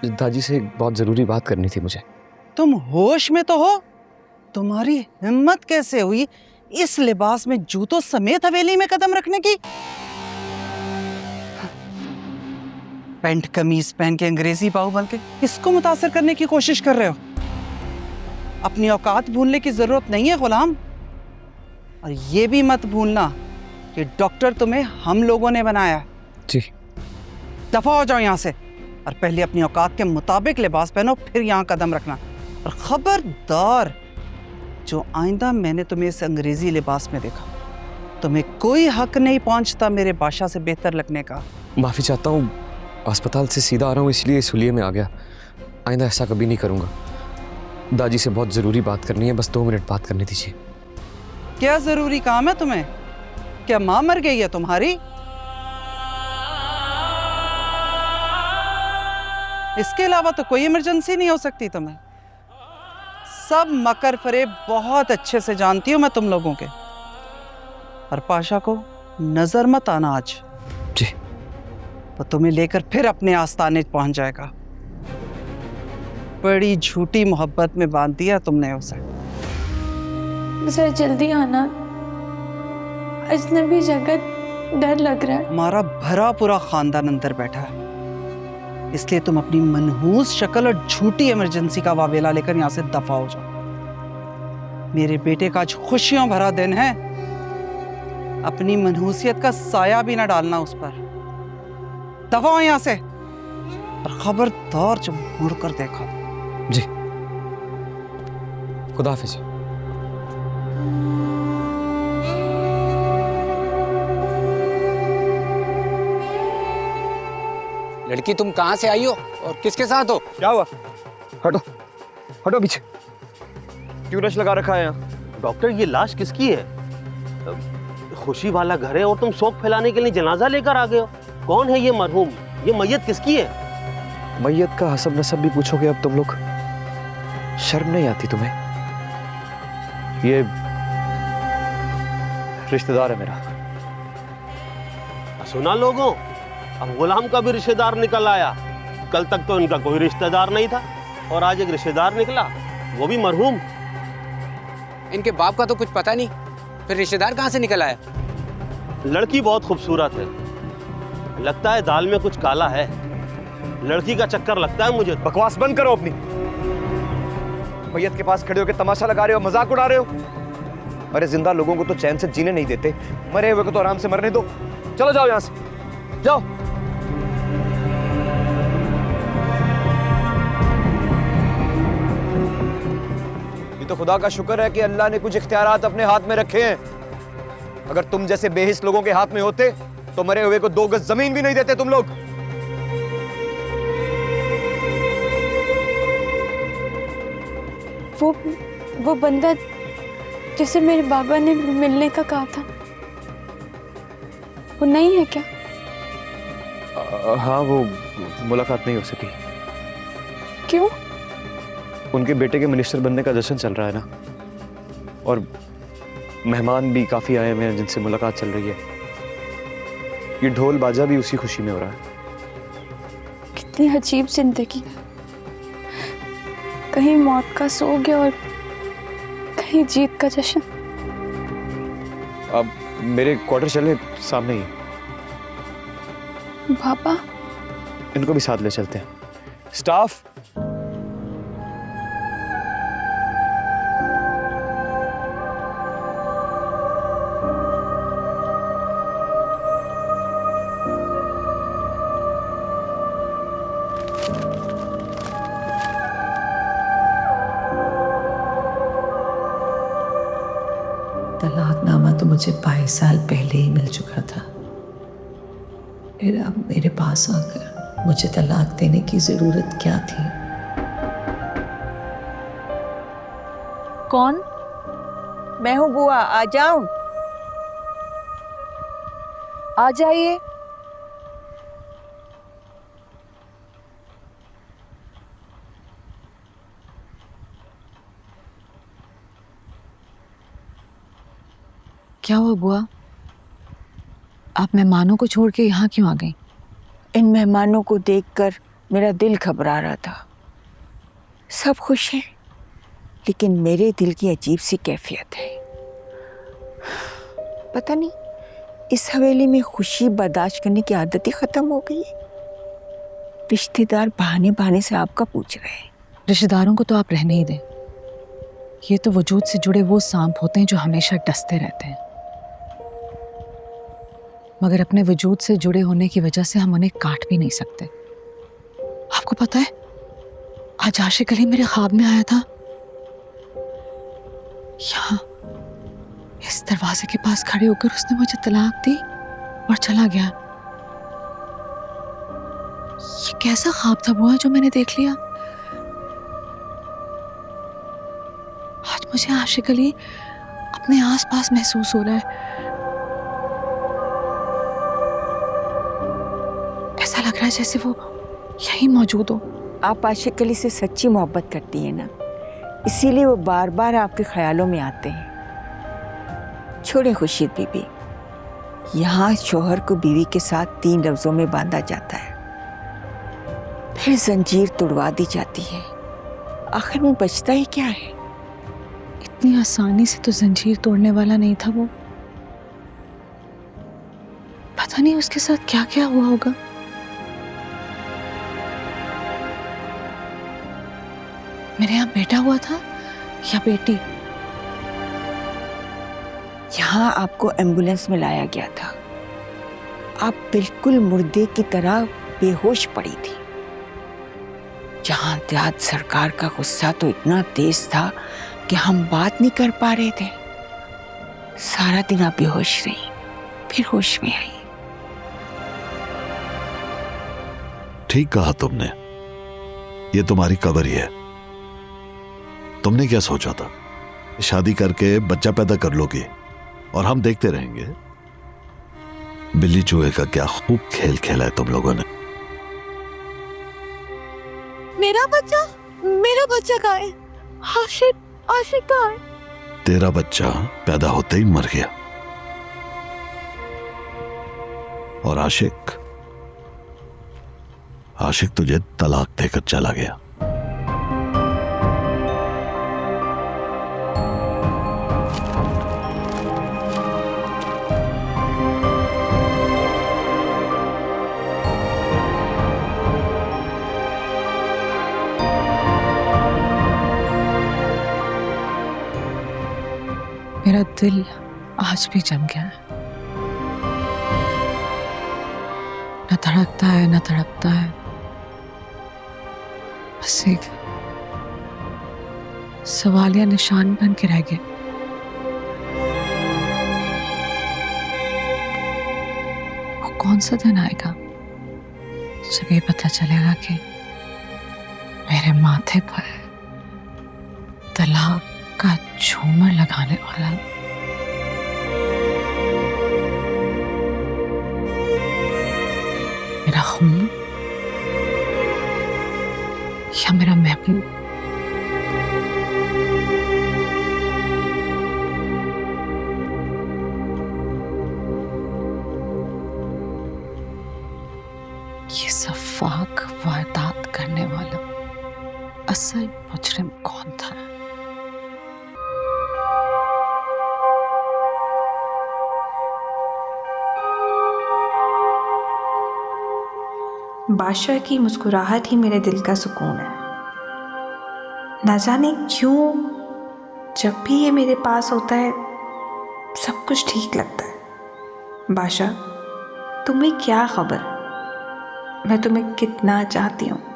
दादी से एक बहुत ज़रूरी बात करनी थी मुझे। तुम होश में तो हो? तुम्हारी हिम्मत कैसे हुई इस लिबास में जूतों समेत हवेली में कदम रखने की? पैंट कमीज पहन के अंग्रेजी बाहु बन के किसको मुतासिर करने की कोशिश कर रहे हो? अपनी औकात भूलने की जरूरत नहीं है गुलाम। और ये भी मत भूलना कि डॉक्टर तुम्हें हम लोगों ने बनाया। जी। दफा हो जाओ यहाँ से और पहले अपनी औकात के मुताबिक लिबास पहनो, फिर यहाँ कदम रखना। और खबरदार, जो आइंदा मैंने तुम्हें इस अंग्रेजी लिबास में देखा, तुम्हें कोई हक नहीं पहुंचता मेरे बादशाह से बेहतर लगने का। माफ़ी चाहता हूँ, अस्पताल से सीधा आ रहा हूँ इसलिए इस हुलिये में आ गया। आइंदा ऐसा कभी नहीं करूँगा। दादी से बहुत ज़रूरी बात करनी है, बस 2 मिनट बात करने दीजिए। क्या ज़रूरी काम है तुम्हें? क्या माँ मर गई है तुम्हारी? इसके अलावा तो कोई इमरजेंसी नहीं हो सकती तुम्हें। सब मकर फरेब बहुत अच्छे से जानती हूँ मैं तुम लोगों के। और पाशा को नजर मत आना आज। जी। वो तुम्हें लेकर फिर अपने आस्ताने पहुंच जाएगा। बड़ी झूठी मोहब्बत में बांध दिया तुमने उसे। सर जल्दी आना, अजनबी जगह डर लग रहा है। हमारा भरा पूरा खानदान अंदर बैठा है, इसलिए तुम अपनी मनहूस शक्ल और झूठी इमरजेंसी का वावेला लेकर यहाँ से दफा हो जाओ। मेरे बेटे का आज खुशियों भरा दिन है, अपनी मनहूसियत का साया भी ना डालना उस पर। दफा हो यहाँ से, और खबरदार जब मुड़कर देखा। जी। खुदा हाफिज। लड़की तुम कहाँ से आई हो और किसके साथ हो? क्या हुआ? हटो हटो पीछे। क्यों रश लगा रखा है यहाँ? डॉक्टर, ये लाश किसकी है? खुशी वाला घर है और तुम शोक फैलाने के लिए जनाजा लेकर आ गए हो। कौन है ये मरहूम? ये मैयत किसकी है? मैयत का हसब नसब भी पूछोगे अब तुम लोग? शर्म नहीं आती तुम्हें? ये रिश्तेदार है मेरा। सुना लोगों, अब गुलाम का भी रिश्तेदार निकल आया। कल तक तो इनका कोई रिश्तेदार नहीं था और आज एक रिश्तेदार निकला, वो भी मरहूम। इनके बाप का तो कुछ पता नहीं, फिर रिश्तेदार कहाँ से निकल आया? लड़की बहुत खूबसूरत है, लगता है दाल में कुछ काला है। लड़की का चक्कर लगता है मुझे। बकवास बंद करो अपनी। मैयत के पास खड़े होकर तमाशा लगा रहे हो, मजाक उड़ा रहे हो। अरे जिंदा लोगों को तो चैन से जीने नहीं देते, मरे हुए को तो आराम से मरने दो। चलो जाओ यहां से, जाओ। ये तो खुदा का शुक्र है कि अल्लाह ने कुछ इख्तियारात अपने हाथ में रखे हैं। अगर तुम जैसे बेहिस लोगों के हाथ में होते तो मरे हुए को 2 गज जमीन भी नहीं देते तुम लोग। वो बंदा जिसे मेरे बाबा ने मिलने का कहा था, वो नहीं है क्या? हाँ, वो मुलाकात नहीं हो सकी। क्यों? उनके बेटे के मिनिस्टर बनने का जश्न चल रहा है ना, और मेहमान भी काफी आए हुए हैं जिनसे मुलाकात चल रही है। ये ढोल बाजा भी उसी खुशी में हो रहा है। कितनी अजीब जिंदगी, कहीं मौत का सोग और कहीं जीत का जश्न। अब मेरे क्वार्टर चले सामने ही। पापा, इनको भी साथ ले चलते हैं। स्टाफ, तलाकनामा तो मुझे 22 साल पहले ही मिल चुका था। फिर अब मेरे पास आकर मुझे तलाक देने की जरूरत क्या थी? कौन? मैं हूँ बुआ, आ जाऊं? आ जाइए। क्या हुआ बुआ? आप मेहमानों को छोड़ के यहाँ क्यों आ गई? इन मेहमानों को देखकर मेरा दिल घबरा रहा था। सब खुश हैं, लेकिन मेरे दिल की अजीब सी कैफियत है। पता नहीं इस हवेली में खुशी बर्दाश्त करने की आदत ही खत्म हो गई है। रिश्तेदार बहाने बहाने से आपका पूछ रहे हैं। रिश्तेदारों को तो आप रहने ही दें। ये तो वजूद से जुड़े वो सांप होते हैं जो हमेशा डसते रहते हैं, मगर अपने वजूद से जुड़े होने की वजह से हम उन्हें काट भी नहीं सकते। आपको पता है, आज आशिक अली मेरे ख्वाब में आया था। यहाँ इस दरवाजे के पास खड़े होकर उसने मुझे तलाक दी और चला गया। ये कैसा ख्वाब था बुआ जो मैंने देख लिया? आज मुझे आशिक अली अपने आसपास महसूस हो रहा है। ऐसा लग रहा है जैसे वो यहीं मौजूद हो। आप आशिक अली से सच्ची मोहब्बत करती हैं ना, इसीलिए वो बार बार आपके ख्यालों में आते हैं। छोड़े खुर्शीद बीबी, यहाँ शोहर को बीवी के साथ 3 लफ्जों में बांधा जाता है, फिर जंजीर तोड़वा दी जाती है। आखिर में बचता ही क्या है? इतनी आसानी से तो जंजीर तोड़ने वाला नहीं था वो। पता नहीं उसके साथ क्या क्या हुआ होगा। मेरे यहाँ बेटा हुआ था या बेटी? यहाँ आपको एम्बुलेंस में लाया गया था। आप बिल्कुल मुर्दे की तरह बेहोश पड़ी थी। जहां देहात सरकार का गुस्सा तो इतना तेज था कि हम बात नहीं कर पा रहे थे। सारा दिन आप बेहोश रही, फिर होश में आई। ठीक कहा तुमने, ये तुम्हारी कबर ही है। तुमने क्या सोचा था? शादी करके बच्चा पैदा कर लोगे और हम देखते रहेंगे? बिल्ली चूहे का क्या खूब खेल खेला है तुम लोगों ने। मेरा बच्चा कहाँ है? आशिक कहाँ है? तेरा बच्चा पैदा होते ही मर गया और आशिक तुझे तलाक देकर चला गया। मेरा दिल आज भी जम गया है। न धड़कता है न तड़पता है, बस एक सवालिया निशान बन के रह गया। वो कौन सा दिन आएगा जब ये पता चलेगा कि मेरे माथे पर तलाक का झूमर लगाने वाला मेरा खून या मेरा महबूब? ये सफाक वारदात करने वाला असल मुजरिम कौन था? बादशाह की मुस्कुराहट ही मेरे दिल का सुकून है। न जाने क्यों जब भी ये मेरे पास होता है सब कुछ ठीक लगता है। बादशाह, तुम्हें क्या खबर मैं तुम्हें कितना चाहती हूँ।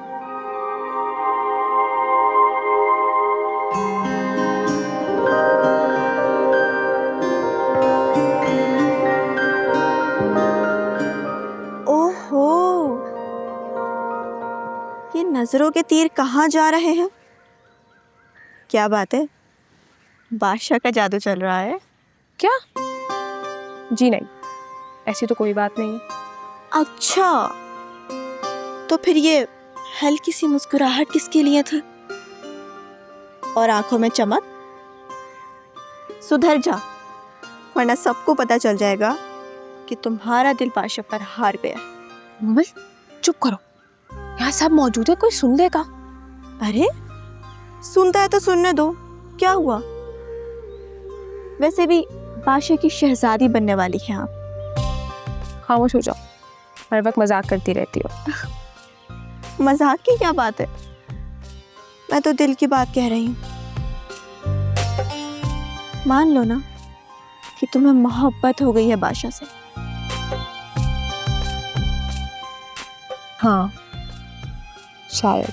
नजरों के तीर कहाँ जा रहे हैं? क्या बात है, बादशाह का जादू चल रहा है क्या? जी नहीं, ऐसी तो कोई बात नहीं। अच्छा, तो फिर ये हल्की सी मुस्कुराहट किसके लिए था और आंखों में चमक? सुधर जा, वरना सबको पता चल जाएगा कि तुम्हारा दिल बादशाह पर हार गया। मम्मी चुप करो, यहाँ सब मौजूद है, कोई सुन लेगा। अरे सुनता है तो सुनने दो, क्या हुआ? वैसे भी बादशाह की शहजादी बनने वाली हैं आप। खामोश हो जाओ, हर वक्त मजाक करती रहती हो। मजाक की क्या बात है, मैं तो दिल की बात कह रही हूँ। मान लो ना कि तुम्हें मोहब्बत हो गई है बादशाह से। हाँ शायद।